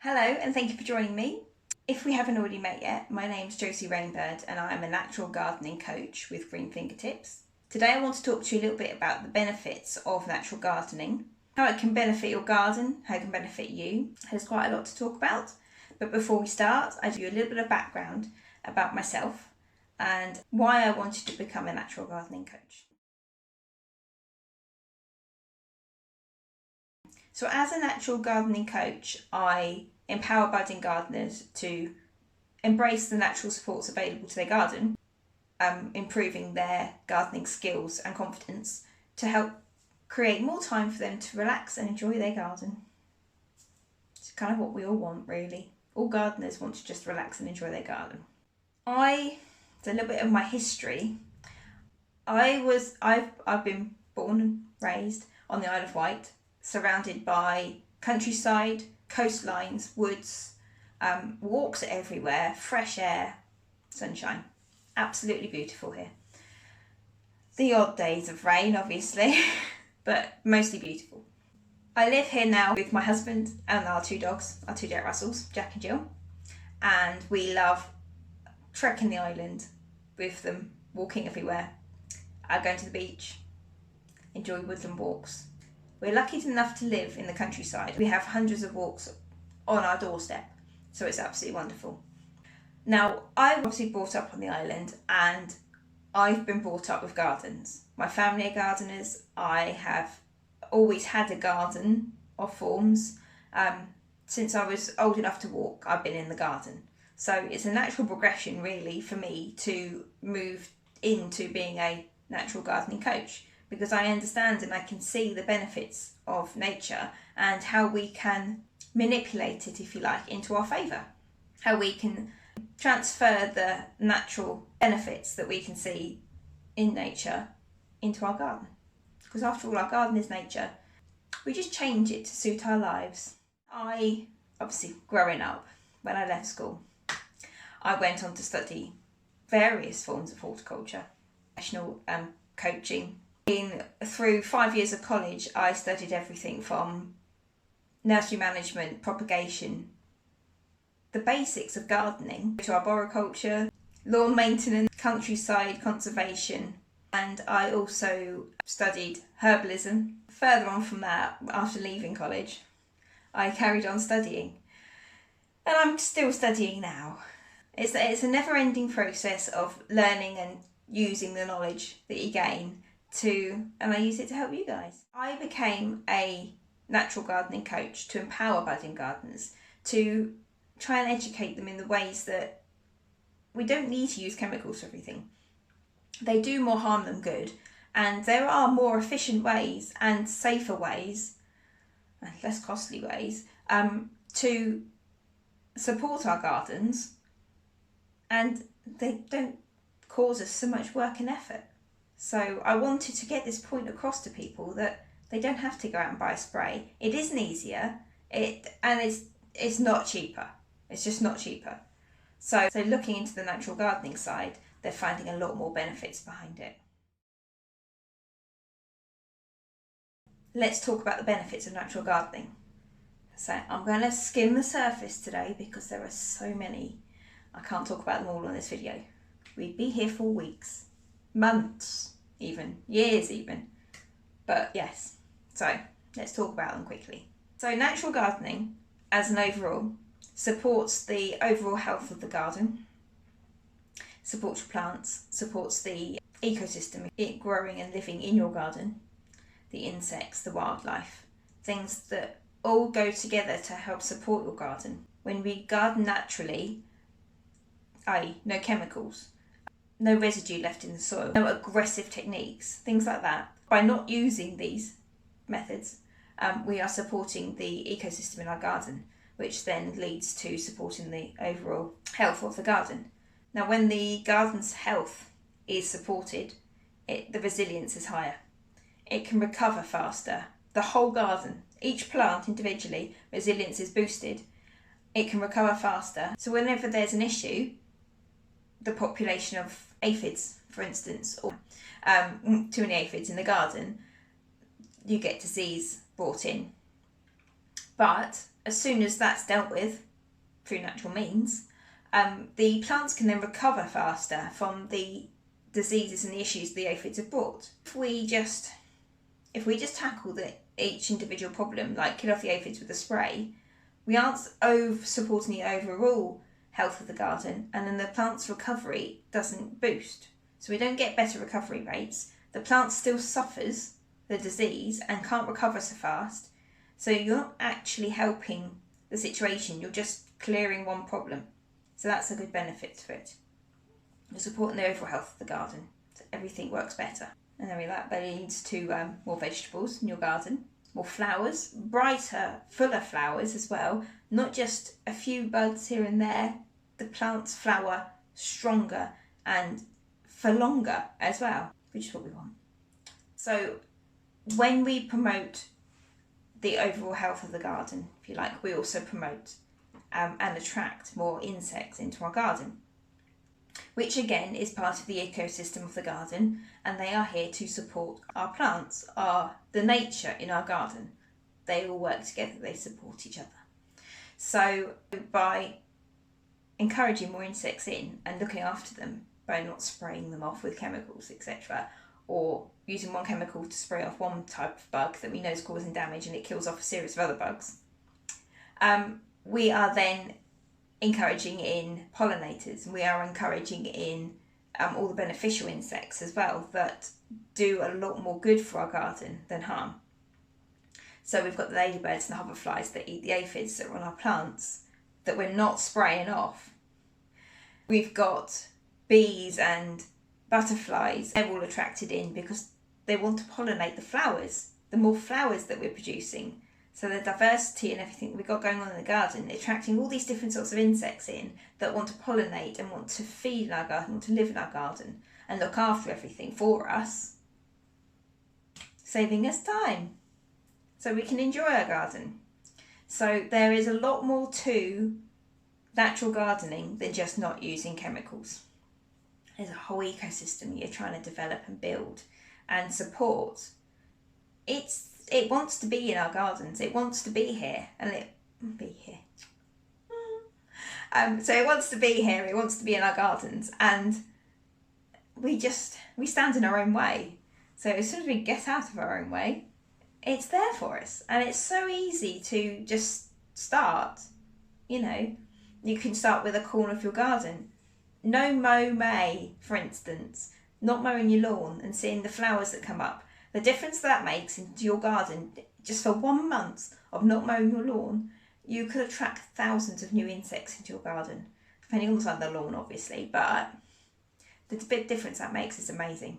Hello and thank you for joining me. If we haven't already met yet, my name's Josie Rainbird and I am a natural gardening coach with Green Fingertips. Today I want to talk to you a little bit about the benefits of natural gardening, how it can benefit your garden, how it can benefit you. There's quite a lot to talk about, but before we start, I do a little bit of background about myself and why I wanted to become a natural gardening coach. So as a natural gardening coach, I empower budding gardeners to embrace the natural supports available to their garden, improving their gardening skills and confidence to help create more time for them to relax and enjoy their garden. It's kind of what we all want, really. All gardeners want to just relax and enjoy their garden. It's a little bit of my history. I've been born and raised on the Isle of Wight, surrounded by countryside, coastlines, woods, walks everywhere, fresh air, sunshine. Absolutely beautiful here. The odd days of rain, obviously, but mostly beautiful. I live here now with my husband and our two dogs, our two Jack Russells, Jack and Jill, and we love trekking the island with them, walking everywhere, going to the beach, enjoy woodland walks. We're lucky enough to live in the countryside. We have hundreds of walks on our doorstep, so it's absolutely wonderful. Now, I was obviously brought up on the island and I've been brought up with gardens. My family are gardeners. I have always had a garden of forms. Since I was old enough to walk, I've been in the garden. So it's a natural progression really for me to move into being a natural gardening coach, because I understand and I can see the benefits of nature and how we can manipulate it, if you like, into our favour. How we can transfer the natural benefits that we can see in nature into our garden. Because after all, our garden is nature. We just change it to suit our lives. Obviously, growing up, when I left school, I went on to study various forms of horticulture, professional coaching. Through 5 years of college, I studied everything from nursery management, propagation, the basics of gardening, to arboriculture, lawn maintenance, countryside conservation, and I also studied herbalism. Further on from that, after leaving college, I carried on studying, and I'm still studying now. It's a never-ending process of learning and using the knowledge that you gain and I use it to help you guys. I became a natural gardening coach to empower budding gardeners, to try and educate them in the ways that we don't need to use chemicals for everything. They do more harm than good, and there are more efficient ways and safer ways and less costly ways to support our gardens, and they don't cause us so much work and effort. So I wanted to get this point across to people that they don't have to go out and buy a spray. It isn't easier, it's not cheaper. It's just not cheaper. So looking into the natural gardening side, they're finding a lot more benefits behind it. Let's talk about the benefits of natural gardening. So I'm going to skim the surface today because there are so many. I can't talk about them all on this video. We'd be here for weeks, months, even years even. But yes, so let's talk about them quickly. So natural gardening as an overall supports the overall health of the garden, supports your plants, supports the ecosystem, it growing and living in your garden, the insects, the wildlife, things that all go together to help support your garden. When we garden naturally, i.e. no chemicals, no residue left in the soil, no aggressive techniques, things like that. By not using these methods, we are supporting the ecosystem in our garden, which then leads to supporting the overall health of the garden. Now, when the garden's health is supported, the resilience is higher. It can recover faster. The whole garden, each plant individually, resilience is boosted. It can recover faster. So whenever there's an issue, the population of aphids, for instance, or too many aphids in the garden, you get disease brought in. But as soon as that's dealt with through natural means, the plants can then recover faster from the diseases and the issues the aphids have brought. If we just tackle each individual problem, like kill off the aphids with a spray, we aren't supporting the overall health of the garden, and then the plant's recovery doesn't boost. So we don't get better recovery rates. The plant still suffers the disease and can't recover so fast. So you're not actually helping the situation, you're just clearing one problem. So that's a good benefit to it. You're supporting the overall health of the garden, so everything works better. And then that leads to more vegetables in your garden, more flowers, brighter, fuller flowers as well, not just a few buds here and there. The plants flower stronger and for longer as well, which is what we want. So when we promote the overall health of the garden, if you like, we also promote and attract more insects into our garden, which again is part of the ecosystem of the garden, and they are here to support our plants, the nature in our garden. They all work together, they support each other. So by encouraging more insects in and looking after them, by not spraying them off with chemicals, etc., or using one chemical to spray off one type of bug that we know is causing damage and it kills off a series of other bugs, we are then encouraging in pollinators, and we are encouraging in all the beneficial insects as well that do a lot more good for our garden than harm. So we've got the ladybirds and the hoverflies that eat the aphids that are on our plants that we're not spraying off. We've got bees and butterflies. They're all attracted in because they want to pollinate the flowers. The more flowers that we're producing, so the diversity and everything we've got going on in the garden, attracting all these different sorts of insects in that want to pollinate and want to feed in our garden, want to live in our garden and look after everything for us, saving us time so we can enjoy our garden. So there is a lot more to natural gardening than just not using chemicals. There's a whole ecosystem you're trying to develop and build and support. It wants to be in our gardens. It wants to be here, and so it wants to be here. It wants to be in our gardens, and we stand in our own way. So as soon as we get out of our own way, it's there for us, and it's so easy to just start. You know, you can start with a corner of your garden. No mow May, for instance, not mowing your lawn and seeing the flowers that come up. The difference that makes into your garden, just for 1 month of not mowing your lawn, you could attract thousands of new insects into your garden, depending on the side of the lawn, obviously, but the big difference that makes is amazing.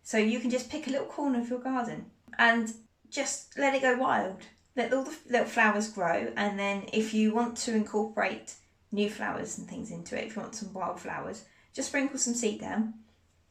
So you can just pick a little corner of your garden and just let it go wild. Let all the little flowers grow, and then if you want to incorporate new flowers and things into it, if you want some wildflowers, just sprinkle some seed down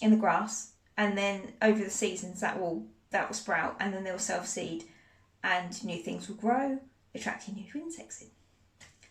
in the grass, and then over the seasons that will sprout, and then they'll self-seed and new things will grow, attracting new insects in.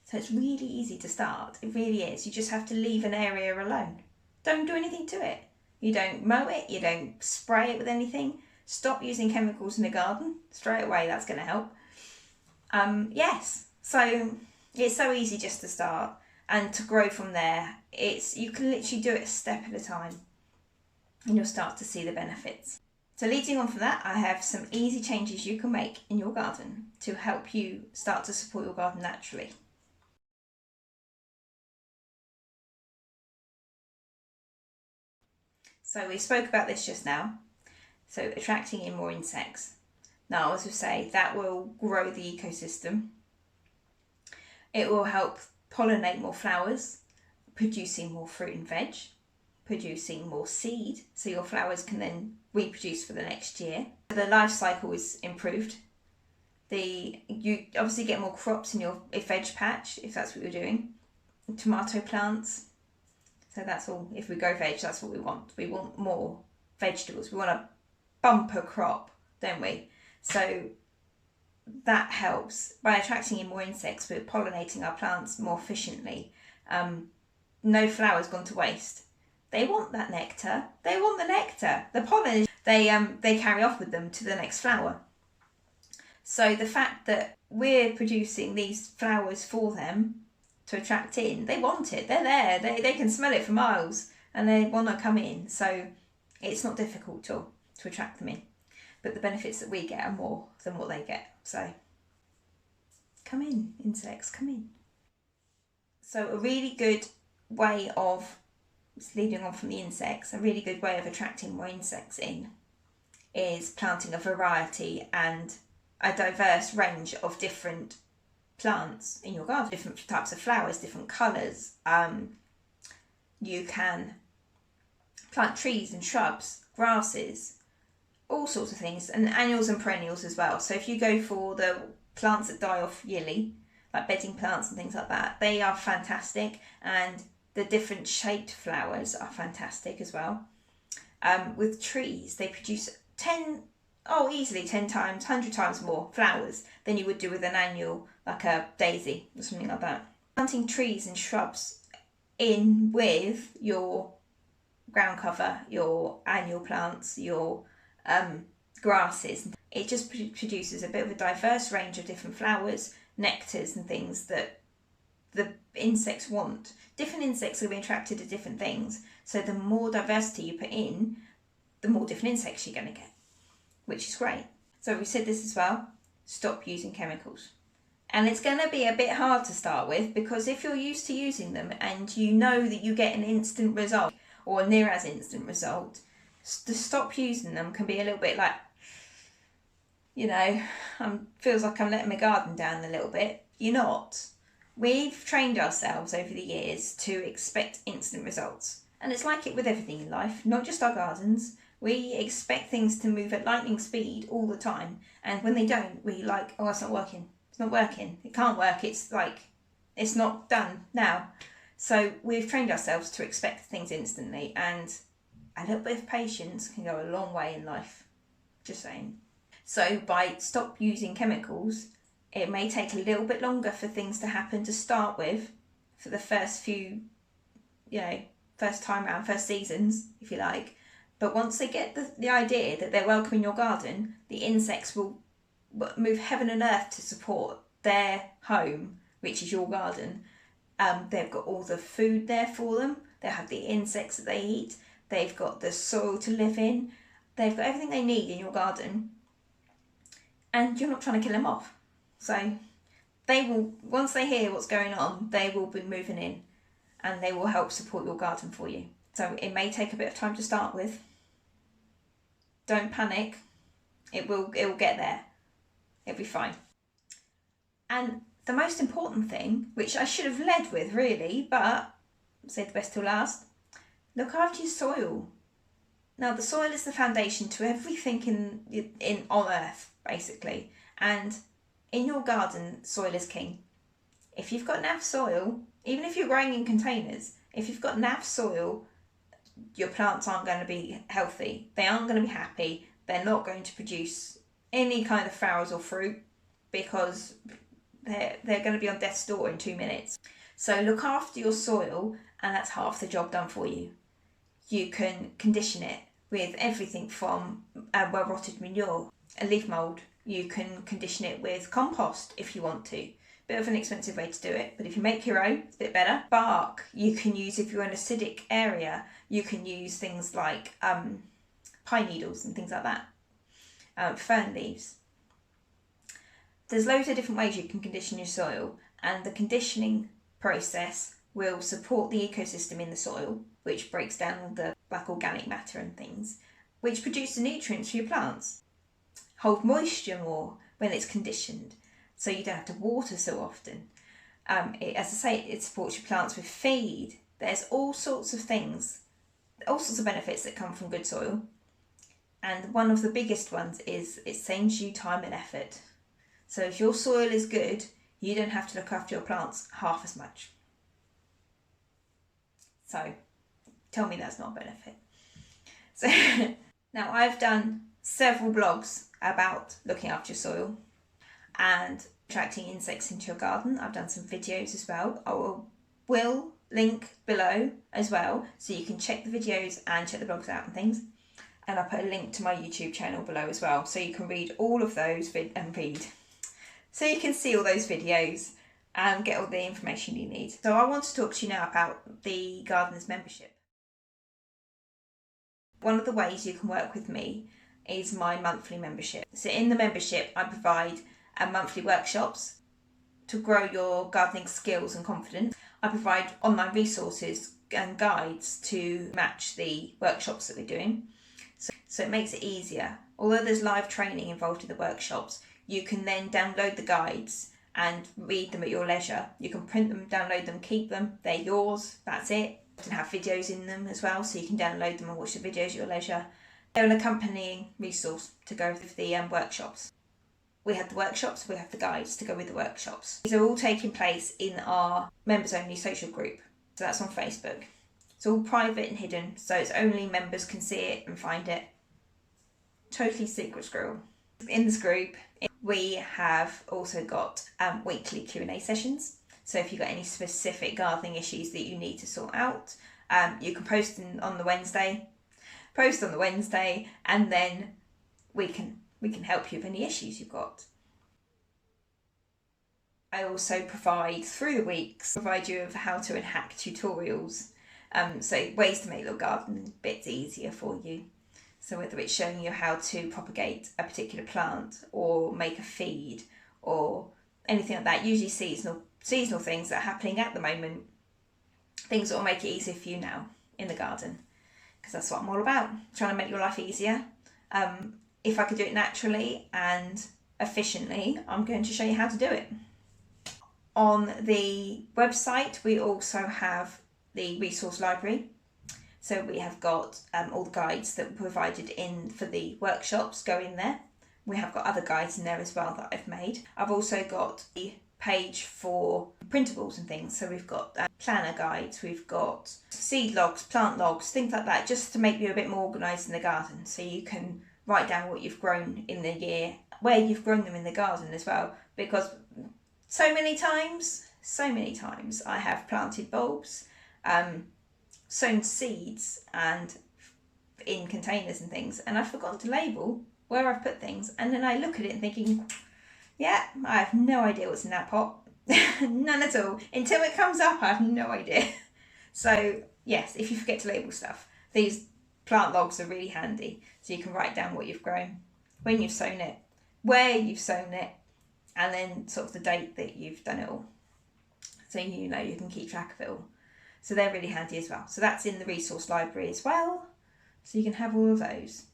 So it's really easy to start. It really is. You just have to leave an area alone. Don't do anything to it. You don't mow it, you don't spray it with anything. Stop using chemicals in the garden straight away. That's going to help. Yes, so it's so easy just to start and to grow from there. You can literally do it a step at a time, and you'll start to see the benefits. So leading on from that, I have some easy changes you can make in your garden to help you start to support your garden naturally. So we spoke about this just now. So attracting in more insects. Now, as we say, that will grow the ecosystem. It will help pollinate more flowers, producing more fruit and veg, producing more seed, so your flowers can then reproduce for the next year. The life cycle is improved. You obviously get more crops in your veg patch, if that's what you're doing. Tomato plants. So that's all. If we grow veg, that's what we want. We want more vegetables. We want a bumper crop, don't we? So that helps. By attracting in more insects, we're pollinating our plants more efficiently. No flowers gone to waste. They want that nectar. They want the nectar. The pollen, they carry off with them to the next flower. So the fact that we're producing these flowers for them to attract in. They want it, they're there, they can smell it for miles and they want to come in. So it's not difficult to attract them in. But the benefits that we get are more than what they get. So come in, insects, come in. So a really good way of, leading on from the insects, a really good way of attracting more insects in is planting a variety and a diverse range of different plants in your garden, different types of flowers, different colours. You can plant trees and shrubs, grasses, all sorts of things, and annuals and perennials as well. So if you go for the plants that die off yearly, like bedding plants and things like that, they are fantastic, and the different shaped flowers are fantastic as well. With trees, they produce easily 10 times, 100 times more flowers than you would do with an annual, like a daisy or something like that. Planting trees and shrubs in with your ground cover, your annual plants, your grasses, it just produces a bit of a diverse range of different flowers, nectars and things that the insects want. Different insects will be attracted to different things, so the more diversity you put in, the more different insects you're going to get, which is great. So we said this as well, stop using chemicals. And it's going to be a bit hard to start with, because if you're used to using them and you know that you get an instant result or near as instant result, to stop using them can be a little bit like, feels like I'm letting my garden down a little bit. You're not. We've trained ourselves over the years to expect instant results. And it's like it with everything in life, not just our gardens. We expect things to move at lightning speed all the time. And when they don't, we like, oh, it's not working. It's not working. It can't work. It's like, it's not done now. So we've trained ourselves to expect things instantly. And a little bit of patience can go a long way in life. Just saying. So by stop using chemicals, it may take a little bit longer for things to happen to start with, for the first few, first time around, first seasons, if you like. But once they get the idea that they're welcome in your garden, the insects will move heaven and earth to support their home, which is your garden. They've got all the food there for them. They have the insects that they eat. They've got the soil to live in. They've got everything they need in your garden. And you're not trying to kill them off. So they will, once they hear what's going on, they will be moving in and they will help support your garden for you. So it may take a bit of time to start with. Don't panic. It will get there. It'll be fine. And the most important thing, which I should have led with really, but save the best till last, look after your soil. Now the soil is the foundation to everything in on earth, basically. And in your garden, soil is king. If you've got naff soil, even if you're growing in containers, if you've got naff soil, your plants aren't going to be healthy. They aren't going to be happy. They're not going to produce any kind of flowers or fruit, because they're going to be on death's door in 2 minutes. So look after your soil, and that's half the job done for you. You can condition it with everything from well-rotted manure, a leaf mould. You can condition it with compost if you want to. Bit of an expensive way to do it, but if you make your own, it's a bit better. Bark, you can use if you're in an acidic area. You can use things like pine needles and things like that. Fern leaves. There's loads of different ways you can condition your soil, and the conditioning process will support the ecosystem in the soil, which breaks down all the organic matter and things, which produce the nutrients for your plants. Hold moisture more when it's conditioned, so you don't have to water so often. As I say, it supports your plants with feed. There's all sorts of things, all sorts of benefits that come from good soil. And one of the biggest ones is it saves you time and effort. So if your soil is good, you don't have to look after your plants half as much. So tell me that's not a benefit. So now I've done several blogs about looking after your soil and attracting insects into your garden. I've done some videos as well. I will link below as well, so you can check the videos and check the blogs out and things. And I'll put a link to my YouTube channel below as well, so you can read all of those so you can see all those videos and get all the information you need. So I want to talk to you now about the Gardeners membership. One of the ways you can work with me is my monthly membership. So in the membership, I provide monthly workshops to grow your gardening skills and confidence. I provide online resources and guides to match the workshops that we're doing. So it makes it easier. Although there's live training involved in the workshops, you can then download the guides and read them at your leisure. You can print them, download them, keep them, they're yours, that's it. Often have videos in them as well, so you can download them and watch the videos at your leisure. They're an accompanying resource to go with the workshops. We have the workshops, we have the guides to go with the workshops. These are all taking place in our members only social group. So that's on Facebook. It's all private and hidden, so it's only members can see it and find it. Totally secret squirrel. In this group, we have also got weekly Q&A sessions. So if you've got any specific gardening issues that you need to sort out, you can post on the Wednesday. Post on the Wednesday, and then we can help you with any issues you've got. I also provide through the weeks, provide you with how to and hack tutorials. So ways to make your garden bits easier for you. So whether it's showing you how to propagate a particular plant or make a feed or anything like that, usually seasonal things that are happening at the moment, things that will make it easier for you now in the garden, because that's what I'm all about, trying to make your life easier. If I could do it naturally and efficiently, I'm going to show you how to do it. On the website, we also have the resource library. So we have got all the guides that were provided in for the workshops go in there. We have got other guides in there as well that I've made. I've also got the page for printables and things. So we've got planner guides, we've got seed logs, plant logs, things like that, just to make you a bit more organised in the garden. So you can write down what you've grown in the year, where you've grown them in the garden as well. Because so many times I have planted bulbs, sown seeds and in containers and things, and I've forgotten to label where I've put things, and then I look at it and thinking, yeah, I have no idea what's in that pot. None at all. Until it comes up, I have no idea. So yes, if you forget to label stuff, these plant logs are really handy. So you can write down what you've grown, when you've sown it, where you've sown it, and then sort of the date that you've done it all. So you know you can keep track of it all. So they're really handy as well. So that's in the resource library as well. So you can have all of those.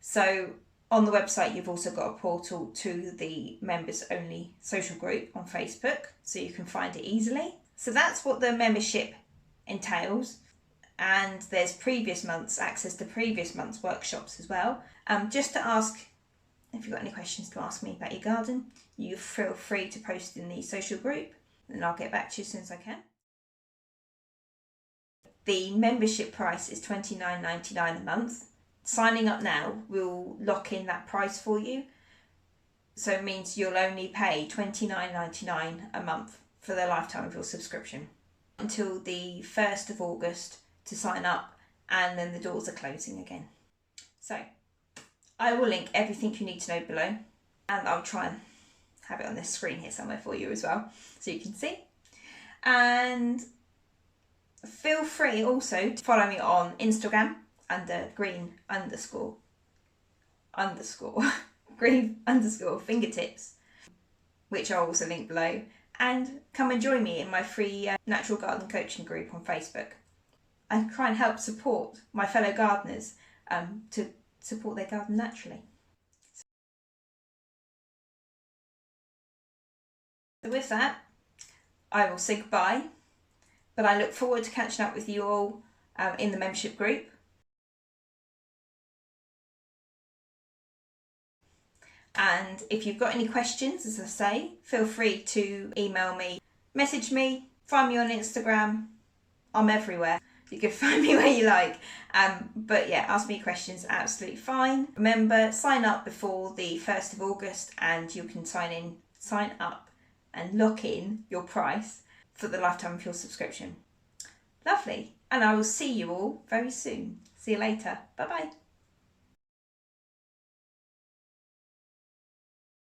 So on the website, you've also got a portal to the members only social group on Facebook, so you can find it easily. So that's what the membership entails. And there's previous months, access to previous months' workshops as well. Just to ask, if you've got any questions to ask me about your garden, you feel free to post in the social group and I'll get back to you as soon as I can. The membership price is $29.99 a month. Signing up now will lock in that price for you. So it means you'll only pay $29.99 a month for the lifetime of your subscription until the 1st of August to sign up, and then the doors are closing again. So I will link everything you need to know below, and I'll try and have it on this screen here somewhere for you as well so you can see. And feel free also to follow me on Instagram under green_fingertips, which I'll also link below, and come and join me in my free natural garden coaching group on Facebook. I try and help support my fellow gardeners to support their garden naturally. So with that, I will say goodbye, but I look forward to catching up with you all in the membership group. And if you've got any questions, as I say, feel free to email me, message me, find me on Instagram. I'm everywhere. You can find me where you like. But yeah, ask me questions, absolutely fine. Remember, sign up before the 1st of August and you can sign up and lock in your price for the lifetime of your subscription. Lovely. And I will see you all very soon. See you later. Bye bye.